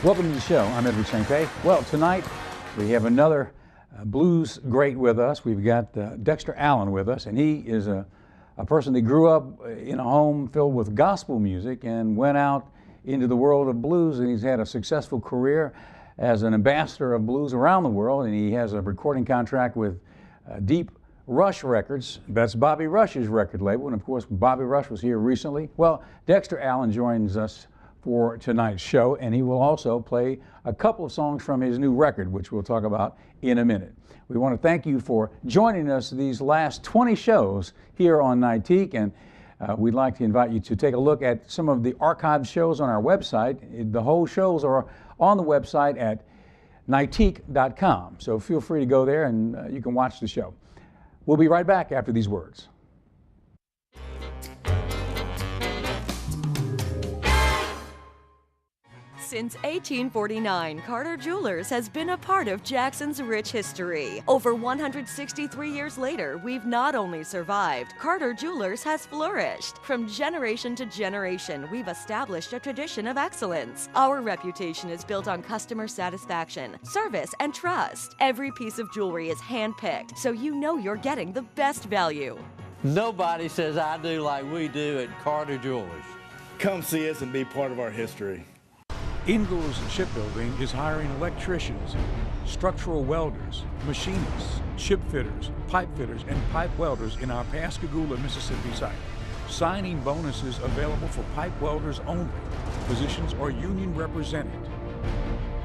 Welcome to the show. I'm Edward St. Pé. Well, tonight we have another blues great with us. We've got Dexter Allen with us, and he is a person that grew up in a home filled with gospel music and went out into the world of blues, and he's had a successful career as an ambassador of blues around the world, and he has a recording contract with Deep Rush Records. That's Bobby Rush's record label, and of course Bobby Rush was here recently. Well, Dexter Allen joins us for tonight's show, and he will also play a couple of songs from his new record, which we'll talk about in a minute. We want to thank you for joining us these last 20 shows here on Nightique, and we'd like to invite you to take a look at some of the archived shows on our website. The whole shows are on the website at nightique.com, so feel free to go there and you can watch the show. We'll be right back after these words. Since 1849, Carter Jewelers has been a part of Jackson's rich history. Over 163 years later, we've not only survived, Carter Jewelers has flourished. From generation to generation, we've established a tradition of excellence. Our reputation is built on customer satisfaction, service, and trust. Every piece of jewelry is handpicked, so you know you're getting the best value. Nobody says I do like we do at Carter Jewelers. Come see us and be part of our history. Ingalls Shipbuilding is hiring electricians, structural welders, machinists, ship fitters, pipe fitters, and pipe welders in our Pascagoula, Mississippi site. Signing bonuses available for pipe welders only. Positions are union represented.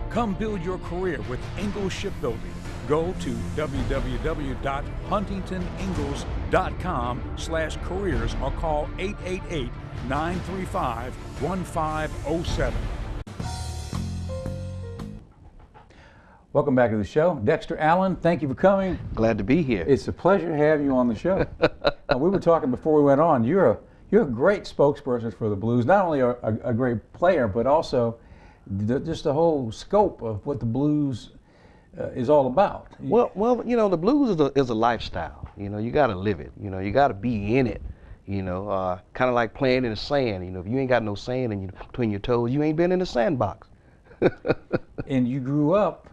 Come build your career with Ingalls Shipbuilding. Go to www.huntingtoningalls.com/careers or call 888-935-1507. Welcome back to the show. Dexter Allen, thank you for coming. Glad to be here. It's a pleasure to have you on the show. We were talking before we went on. You're a great spokesperson for the blues. Not only a great player, but also just the whole scope of what the blues is all about. Well, you know, the blues is a lifestyle. You know, you got to live it. You know, you got to be in it. You know, kind of like playing in the sand. You know, if you ain't got no sand between your toes, you ain't been in the sandbox. And you grew up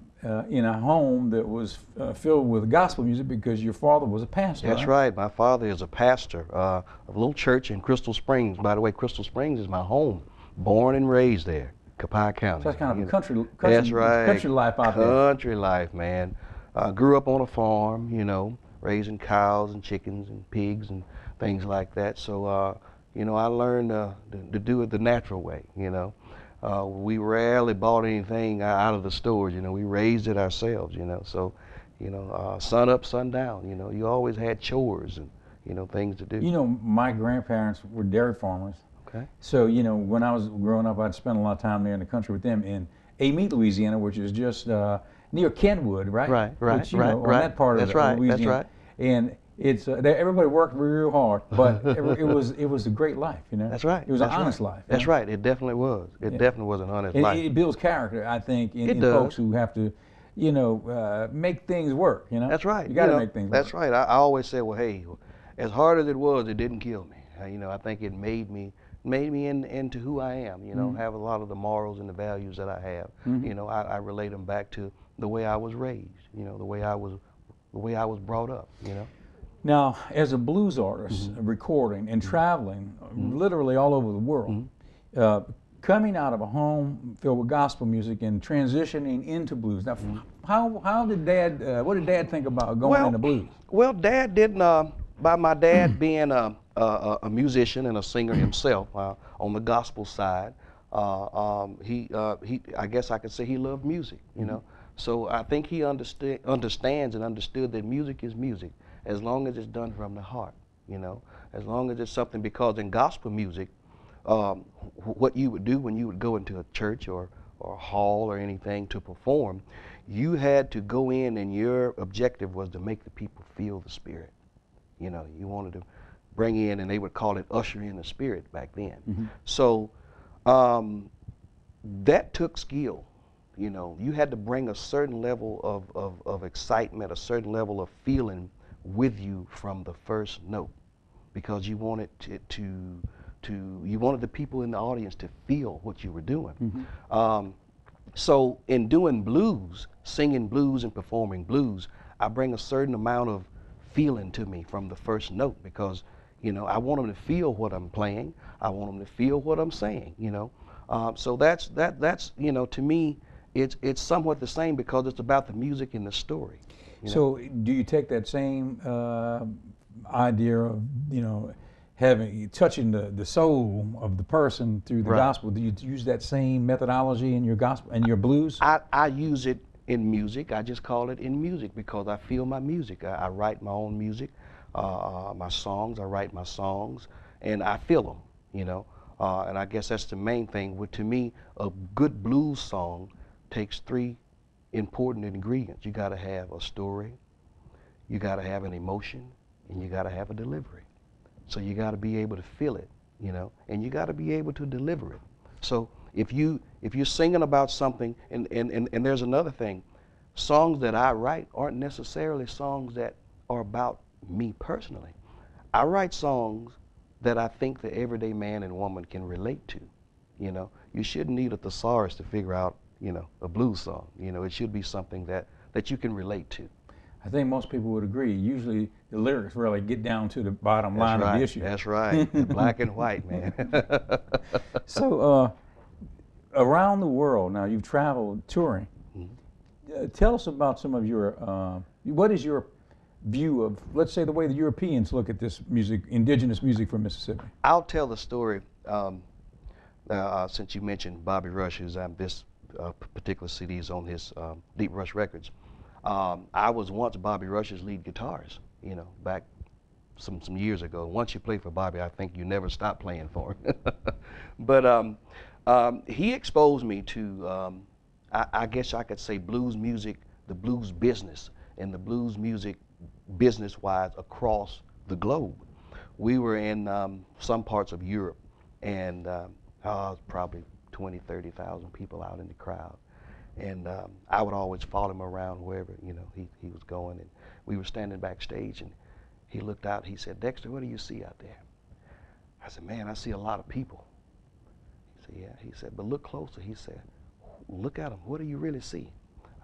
in a home that was filled with gospel music because your father was a pastor. That's right. My father is a pastor of a little church in Crystal Springs. By the way, Crystal Springs is my home. Born and raised there, Copiah County. So that's kind of country that's right. Country life out there. Country life, man. Grew up on a farm, you know, raising cows and chickens and pigs and things like that. So, you know, I learned to do it the natural way, you know. We rarely bought anything out of the stores, you know. We raised it ourselves, you know. So, you know, sun up, sun down, you know. You always had chores and, you know, things to do. You know, my grandparents were dairy farmers. Okay. So, you know, when I was growing up, I'd spend a lot of time there in the country with them in Amite, Louisiana, which is just near Kenwood, right? Right. Which, you know, on that part of Louisiana. That's right. And it's everybody worked real hard, but it was a great life, you know. That's right. It was an honest life. That's right. It definitely was. It definitely was an honest life. It builds character, I think, in folks who have to, you know, make things work. You know. That's right. You got to make things work. That's right. I always say, well, hey, as hard as it was, it didn't kill me. You know, I think it made me into who I am. You know, have a lot of the morals and the values that I have. You know, I relate them back to the way I was raised. You know, the way I was brought up. You know. Now, as a blues artist, recording and traveling literally all over the world, coming out of a home filled with gospel music and transitioning into blues. Now, how did Dad? What did Dad think about going into blues? Well, Dad didn't. By my dad being a musician and a singer himself on the gospel side, he I guess I could say he loved music. You know, so I think he understands and understood that music is music. As long as it's done from the heart, you know, as long as it's something, because in gospel music, what you would do when you would go into a church or a hall or anything to perform, you had to go in and your objective was to make the people feel the Spirit. You know, you wanted to bring in, and they would call it usher in the Spirit back then. So that took skill. You know, you had to bring a certain level of excitement, a certain level of feeling with you from the first note, because you wanted you wanted the people in the audience to feel what you were doing. So in doing blues, singing blues and performing blues, I bring a certain amount of feeling to me from the first note because, you know, I want them to feel what I'm playing. I want them to feel what I'm saying, you know. So that's, you know, to me, it's somewhat the same because it's about the music and the story. You know? So do you take that same idea of, you know, touching the soul of the person through the Right. gospel? Do you use that same methodology in your gospel and your blues? I use it in music. I just call it in music because I feel my music. I write my own music, my songs. I write my songs, and I feel them. You know, and I guess that's the main thing. To me, a good blues song takes three important ingredients. You got to have a story, you got to have an emotion, and you got to have a delivery. So you got to be able to feel it, you know, and you got to be able to deliver it. So if you're singing about something, and there's another thing, songs that I write aren't necessarily songs that are about me personally. I write songs that I think the everyday man and woman can relate to. You know, you shouldn't need a thesaurus to figure out, you know, a blues song. You know, it should be something that you can relate to. I think most people would agree. Usually the lyrics really get down to the bottom line That's of the right. issue. That's right. The black and white, man. So around the world, now you've traveled touring. Tell us about some of your, what is your view of, let's say, the way the Europeans look at this music, indigenous music from Mississippi? I'll tell the story, since you mentioned Bobby Rush, who's on this particular CD is on his Deep Rush Records. I was once Bobby Rush's lead guitarist, you know, back some years ago. Once you play for Bobby, I think you never stop playing for him. But he exposed me to, I guess I could say, blues music, the blues business, and the blues music business-wise across the globe. We were in some parts of Europe, and probably 20, 30,000 people out in the crowd. And I would always follow him around wherever, you know, he was going. And we were standing backstage, and he looked out. He said, "Dexter, what do you see out there?" I said, "Man, I see a lot of people." He said, "Yeah." He said, "But look closer." He said, "Look at them. What do you really see?"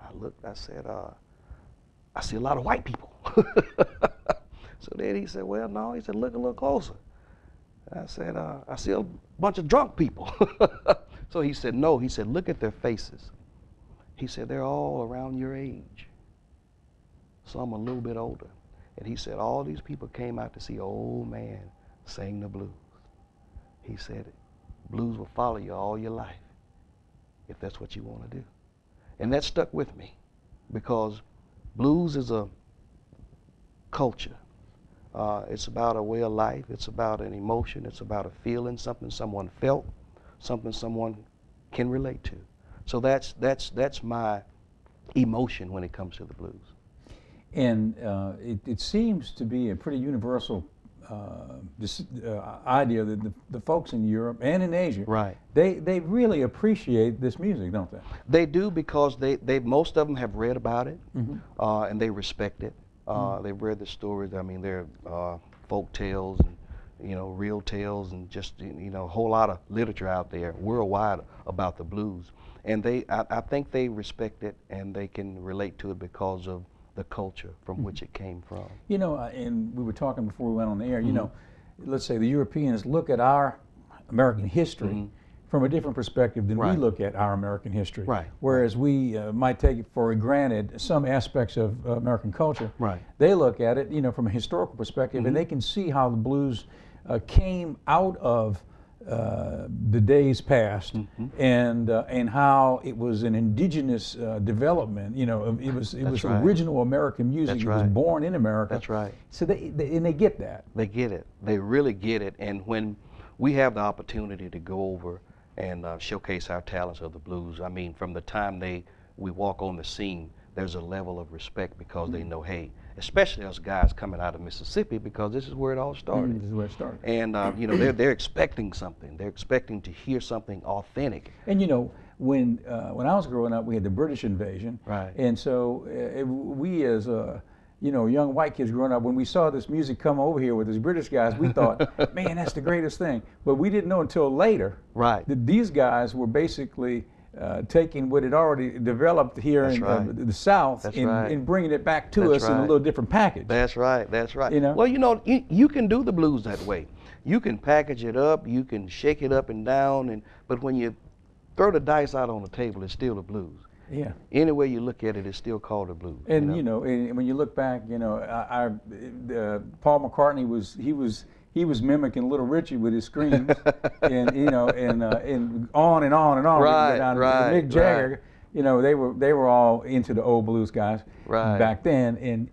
I looked. I said, "I see a lot of white people." So then he said, "Well, no." He said, "Look a little closer." I said, "I see a bunch of drunk people." So he said, "No." He said, "Look at their faces." He said, "They're all around your age. Some a little bit older." And he said, "All these people came out to see an old man sing the blues." He said, "Blues will follow you all your life if that's what you want to do." And that stuck with me because blues is a culture. It's about a way of life. It's about an emotion. It's about a feeling, something someone felt, something someone can relate to. So that's my emotion when it comes to the blues. And it seems to be a pretty universal idea that the folks in Europe and in Asia, Right. they really appreciate this music, don't they? They do because they most of them have read about it, and they respect it. They've read the stories. I mean, there are folk tales and, you know, real tales and just, you know, a whole lot of literature out there worldwide about the blues. And I think they respect it and they can relate to it because of the culture from which it came from. You know, and we were talking before we went on the air, you know, let's say the Europeans look at our American history from a different perspective than we Right. look at our American history. Right. Whereas we might take it for granted some aspects of American culture. Right. They look at it, you know, from a historical perspective, and they can see how the blues came out of the days past, and how it was an indigenous development. You know, it was right. original American music. That's It was right. born in America. That's right. So and they get that. They get it. They really get it. And when we have the opportunity to go over and showcase our talents of the blues, I mean, from the time we walk on the scene, there's a level of respect because they know, hey, especially us guys coming out of Mississippi, because this is where it all started. This is where it started. And you know, they're expecting something. They're expecting to hear something authentic. And you know, when I was growing up, we had the British invasion. Right. And so we as you know, young white kids growing up, when we saw this music come over here with these British guys, we thought, man, that's the greatest thing. But we didn't know until later Right. that these guys were basically taking what had already developed here That's in right. the South That's and, right. and bringing it back to That's us in a right. little different package. That's right, that's right. You know? Well, you know, you can do the blues that way. You can package it up, you can shake it up and down, but when you throw the dice out on the table, it's still the blues. Yeah. Any way you look at it, it's still called the blues. And and when you look back, Paul McCartney he was mimicking Little Richie with his screams, and and on and on and on. Right, And right, Mick Jagger, right. they were all into the old blues guys Right. back then, and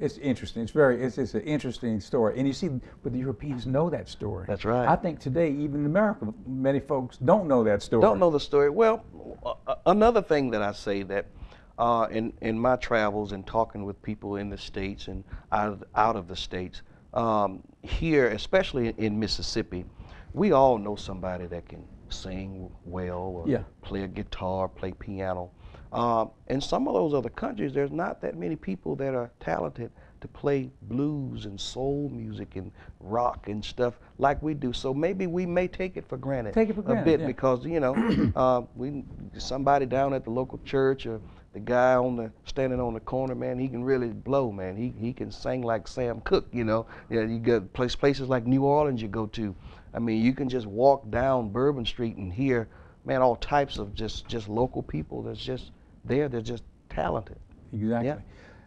it's interesting. It's an interesting story, and you see, but the Europeans know that story. That's right. I think today, even in America, many folks don't know that story. Don't know the story. Well, another thing that I say that in my travels and talking with people in the States and out of the States, here, especially in Mississippi, we all know somebody that can sing well or play a guitar, play piano. In some of those other countries, there's not that many people that are talented to play blues and soul music and rock and stuff like we do. So maybe we may take it for granted, a bit because somebody down at the local church or the guy standing on the corner, man, he can really blow, man. He can sing like Sam Cooke, you got places like New Orleans you go to. I mean, you can just walk down Bourbon Street and hear, man, all types of just local people that's just there. They're just talented. Exactly. Yeah.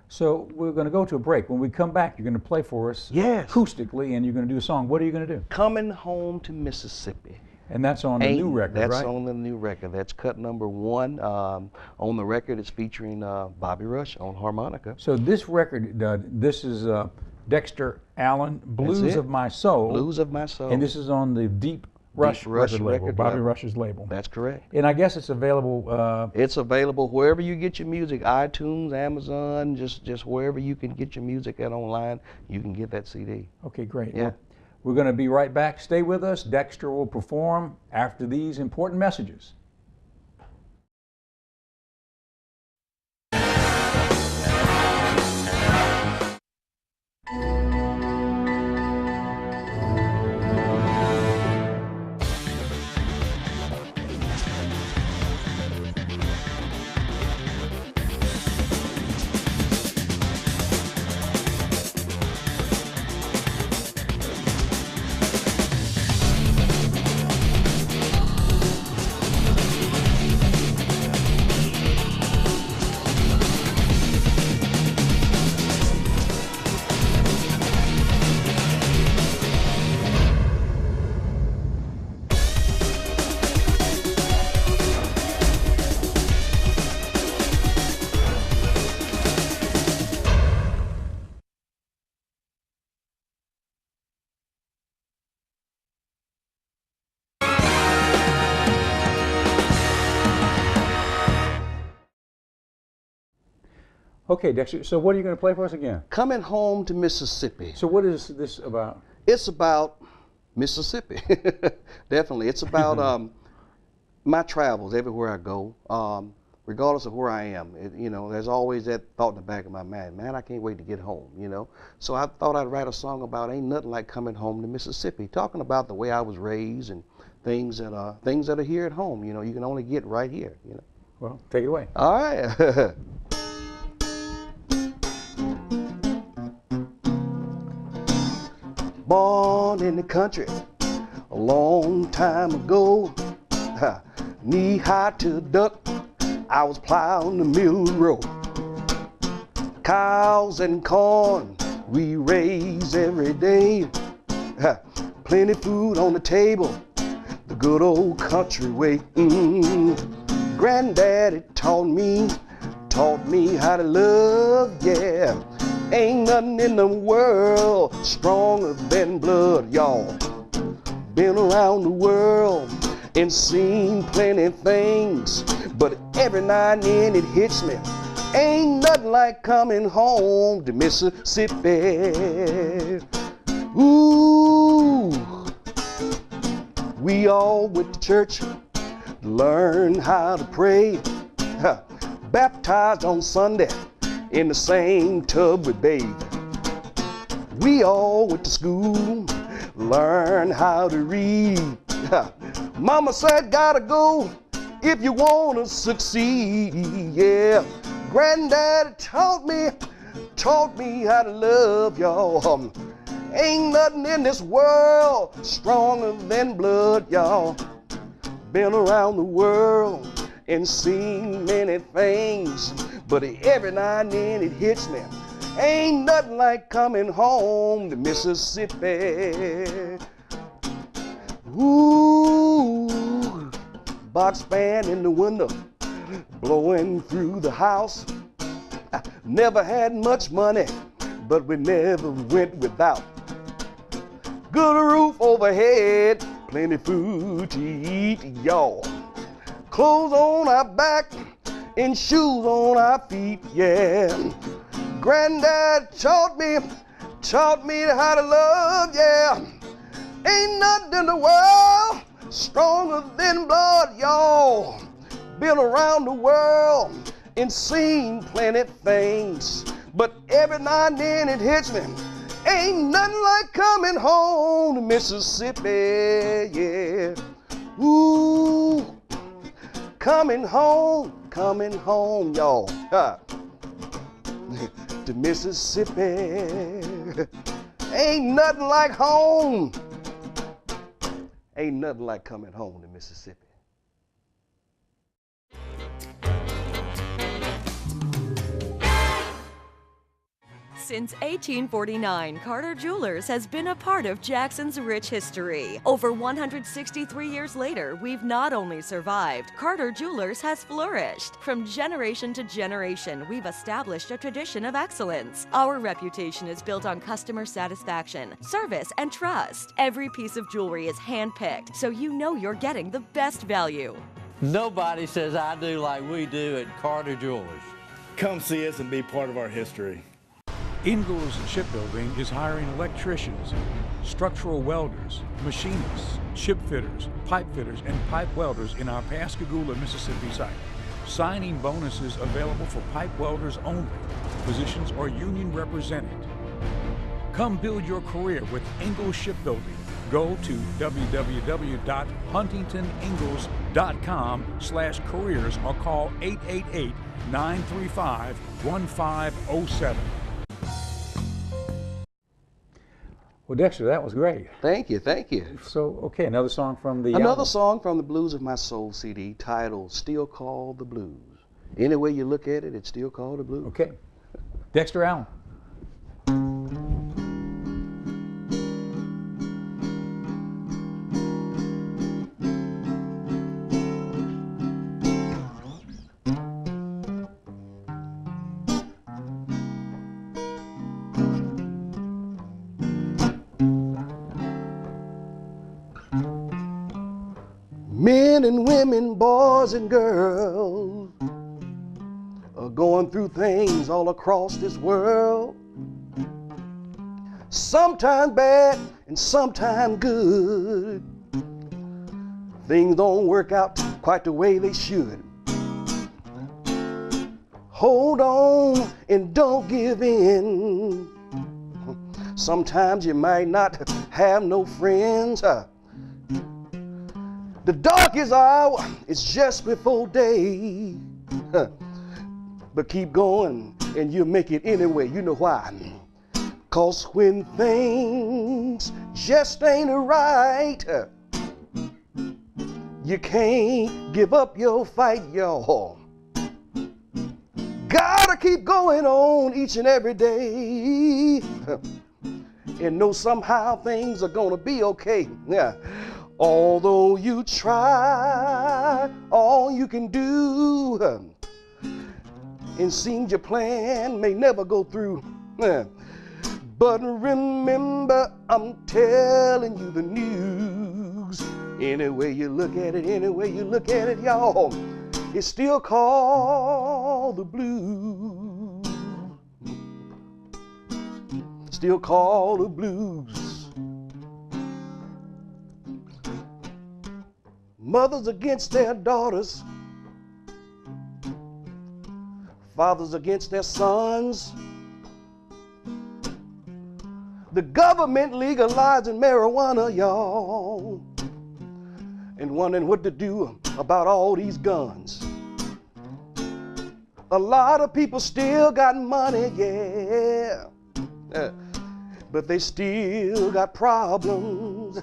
So we're going to go to a break. When we come back, you're going to play for us acoustically, and you're going to do a song. What are you going to do? Coming Home to Mississippi. And that's on the new record, right? That's on the new record. That's cut number 1. On the record, it's featuring Bobby Rush on harmonica. So this record, this is Dexter Allen, Blues of My Soul. Blues of My Soul. And this is on the Deep Rush record label, Bobby Rush's label. That's correct. And I guess it's available. It's available wherever you get your music, iTunes, Amazon, just wherever you can get your music at online, you can get that CD. Okay, great. Yeah. Well, we're going to be right back. Stay with us. Dexter will perform after these important messages. Okay, Dexter, so what are you going to play for us again? Coming Home to Mississippi. So what is this about? It's about Mississippi. Definitely. It's about my travels everywhere I go, regardless of where I am. There's always that thought in the back of my mind, man, I can't wait to get home, So I thought I'd write a song about ain't nothing like coming home to Mississippi, talking about the way I was raised and things that are here at home, you can only get right here, Well, take it away. All right. Born in the country a long time ago, knee high to a duck, I was plowing the mill row. Cows and corn we raise every day, plenty food on the table, the good old country way. Granddaddy taught me how to love, yeah. Ain't nothing in the world stronger than blood, y'all. Been around the world and seen plenty things, but every now and then it hits me. Ain't nothing like coming home to Mississippi. Ooh, we all went to church to learn how to pray. Baptized on Sunday in the same tub we bathed. We all went to school, learn how to read. Mama said, gotta go if you wanna succeed, yeah. Granddaddy taught me how to love, y'all. Ain't nothing in this world stronger than blood, y'all. Been around the world and seen many things, but every now and then it hits me. Ain't nothing like coming home to Mississippi. Ooh, box fan in the window, blowing through the house. I never had much money, but we never went without. Good roof overhead, plenty food to eat, y'all. Clothes on our back and shoes on our feet, yeah. Granddad taught me how to love, yeah. Ain't nothing in the world stronger than blood, y'all. Been around the world and seen plenty things, but every now and then it hits me. Ain't nothing like coming home to Mississippi, yeah. Ooh, coming home, y'all. To Mississippi. Ain't nothing like home. Ain't nothing like coming home to Mississippi. Since 1849, Carter Jewelers has been a part of Jackson's rich history. Over 163 years later, we've not only survived, Carter Jewelers has flourished. From generation to generation, we've established a tradition of excellence. Our reputation is built on customer satisfaction, service, and trust. Every piece of jewelry is handpicked, so you know you're getting the best value. Nobody says I do like we do at Carter Jewelers. Come see us and be part of our history. Ingalls Shipbuilding is hiring electricians, structural welders, machinists, ship fitters, pipe fitters, and pipe welders in our Pascagoula, Mississippi site. Signing bonuses available for pipe welders only. Positions are union represented. Come build your career with Ingalls Shipbuilding. Go to www.huntingtoningalls.com/careers or call 888-935-1507. Well, Dexter, that was great. Thank you, thank you. So, okay, another song from the Another album. song from the Blues of My Soul CD titled Still Called the Blues. Any way you look at it, it's still called the blues. Okay. Dexter Allen. Men and women, boys and girls are going through things all across this world. Sometimes bad and sometimes good. Things don't work out quite the way they should. Hold on and don't give in. Sometimes you might not have no friends. The darkest hour is just before day. But keep going and you'll make it anyway. You know why? 'Cause when things just ain't right, you can't give up your fight, y'all. Gotta keep going on each and every day. And know somehow things are gonna be okay. Yeah. Although you try all you can do, and seems your plan may never go through. But remember, I'm telling you the news. Any way you look at it, y'all, it's still called the blues. Still called the blues. Mothers against their daughters, fathers against their sons. The government legalizing marijuana, y'all. and wondering what to do about all these guns. A lot of people still got money, yeah, but they still got problems.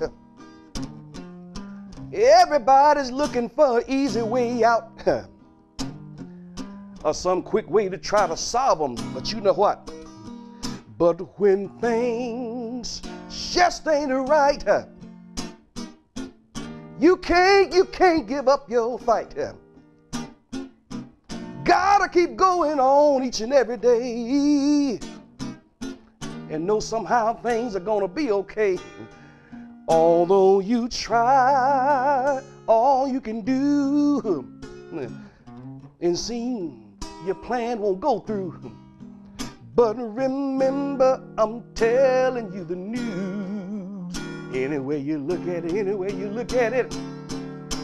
Everybody's looking for an easy way out or some quick way to try to solve them, but you know what? But when things just ain't right, you can't give up your fight. Gotta keep going on each and every day and know somehow things are gonna be okay. Although you try all you can do and seem your plan won't go through. But remember, I'm telling you the news. Any way you look at it, any way you look at it,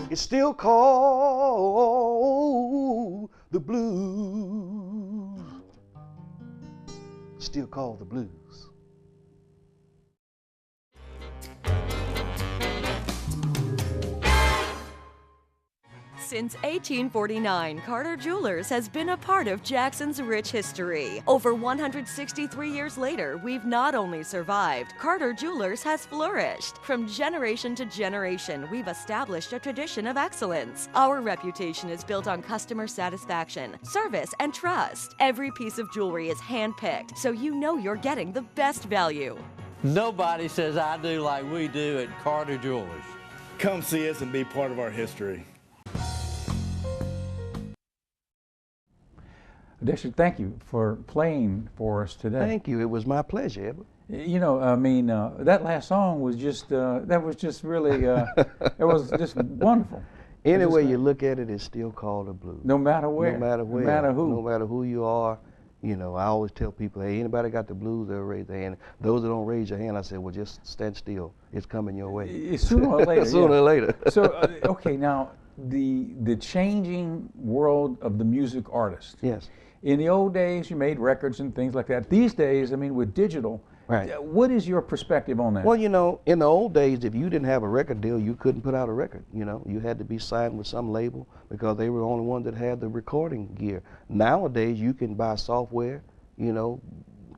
it's still called the blues. Still called the blues. Since 1849, Carter Jewelers has been a part of Jackson's rich history. Over 163 years later, we've not only survived, Carter Jewelers has flourished. From generation to generation, we've established a tradition of excellence. Our reputation is built on customer satisfaction, service, and trust. Every piece of jewelry is handpicked, so you know you're getting the best value. Nobody says I do like we do at Carter Jewelers. Come see us and be part of our history. Dexter, thank you for playing for us today. Thank you. It was my pleasure, Edward. You know, I mean, that last song was just, that was just really, it was just wonderful. Any way you look at it, it's still called a blues. No matter where. No matter where. No matter who. No matter who you are. You know, I always tell people, hey, anybody got the blues, they'll raise their hand. Those that don't raise your hand, I say, well, just stand still. It's coming your way. Sooner or later. Sooner or later. So, okay, now, the changing world of the music artist. Yes. In the old days, you made records and things like that. These days, I mean, with digital, right. What is your perspective on that? Well, you know, in the old days, if you didn't have a record deal, you couldn't put out a record. You know, you had to be signed with some label because they were the only ones that had the recording gear. Nowadays, you can buy software, you know,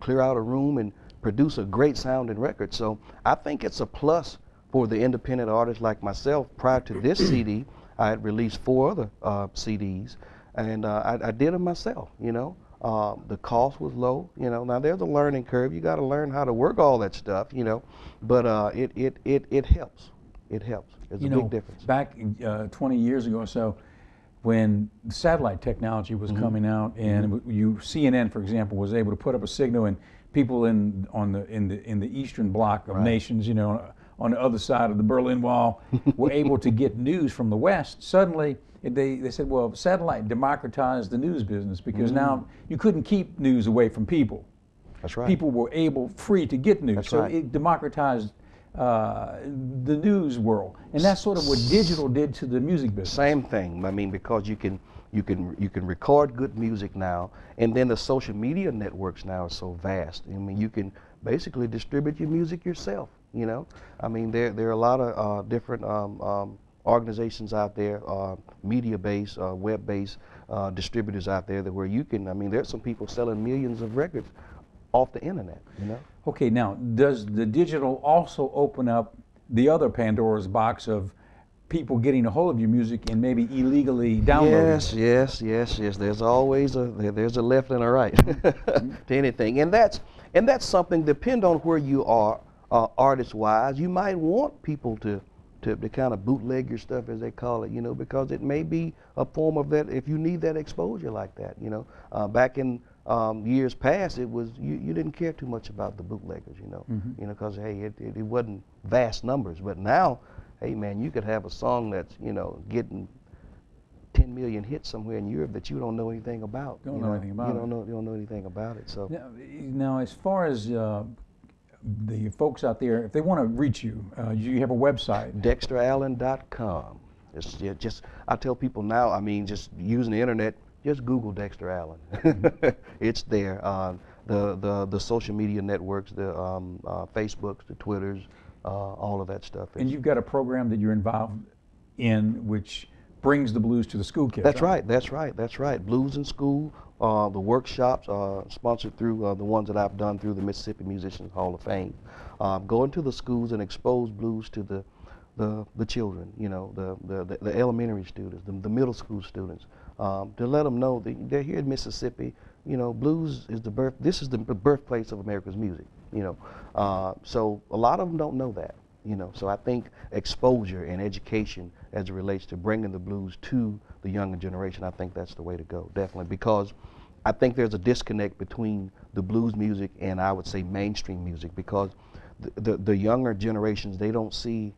clear out a room and produce a great sounding record. So I think it's a plus for the independent artists like myself. Prior to this CD, I had released 4 other CDs. And I did them myself, you know. The cost was low, you know. Now there's a learning curve. You got to learn how to work all that stuff, you know. But it helps. It helps. It's a big difference. Back 20 years ago or so, when satellite technology was coming out, and CNN, for example, was able to put up a signal, and people in the eastern bloc of nations, you know, on the other side of the Berlin Wall, were able to get news from the West. Suddenly, they said, well, satellite democratized the news business because now you couldn't keep news away from people. That's right. People were free to get news. That's so right. it democratized the news world, and that's sort of what digital did to the music business. Same thing. I mean, because you can record good music now, and then the social media networks now are so vast. I mean, you can basically distribute your music yourself. You know, I mean, there are a lot of different organizations out there, media-based, web-based distributors out there that where you can, I mean, there's some people selling millions of records off the internet, you know? Okay, now, does the digital also open up the other Pandora's box of people getting a hold of your music and maybe illegally downloading it? Yes. There's always there's a left and a right to anything. And that's something, depend on where you are, artist-wise. You might want people to kind of bootleg your stuff, as they call it, you know, because it may be a form of that, if you need that exposure like that, you know. Back in years past, it was, you didn't care too much about the bootleggers, you know, because, hey, it wasn't vast numbers. But now, hey, man, you could have a song that's, you know, getting 10 million hits somewhere in Europe that you don't know anything about. Don't know anything about it. You don't know anything about it, so. Now, as far as the folks out there, if they want to reach you, you have a website. DexterAllen.com. It's just, I tell people now, I mean, just using the internet, just Google Dexter Allen. It's there. The social media networks, the Facebooks, the Twitters, all of that stuff. And you've got a program that you're involved in which brings the blues to the school kids. That's right. That's right. That's right. Blues in school. The workshops sponsored through the ones that I've done through the Mississippi Musicians Hall of Fame. Go into the schools and expose blues to the children. You know, the elementary students, the middle school students, to let them know that they're here in Mississippi. You know, blues is this is the birthplace of America's music. You know, so a lot of them don't know that. You know, so I think exposure and education as it relates to bringing the blues to the younger generation, I think that's the way to go, definitely, because I think there's a disconnect between the blues music and I would say mainstream music, because the younger generations, they don't see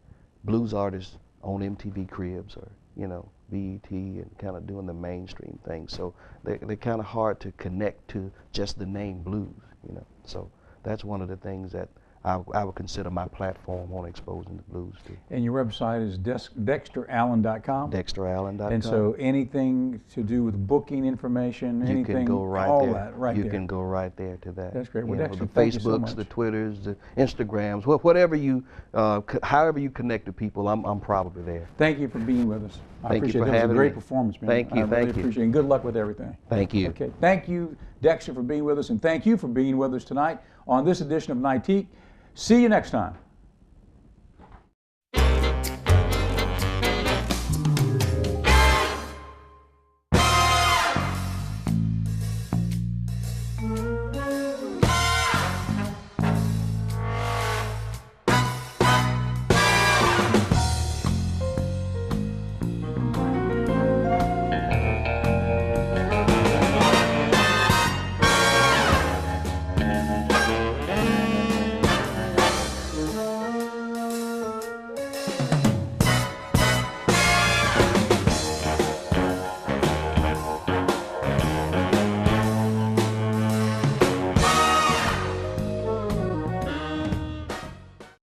blues artists on MTV Cribs or, you know, BET and kind of doing the mainstream thing. So they're kind of hard to connect to just the name blues, you know. So that's one of the things that I would consider my platform on exposing the blues to. And your website is dexterallen.com? Dexterallen.com. And so anything to do with booking information, you anything, can go right all there. that, right you there. can go right there to that. That's great. Well, You know, Dexter, the thank you so Facebooks, much. the Twitters, the Instagrams, whatever you, however you connect to people, I'm probably there. Thank you for being with us. I Thank you appreciate for it. That was a having great me. performance, man. Thank you, I really thank you. appreciate it. And good luck with everything. Thank you. Okay. Thank you, Dexter, for being with us, and thank you for being with us tonight on this edition of Nightique. See you next time.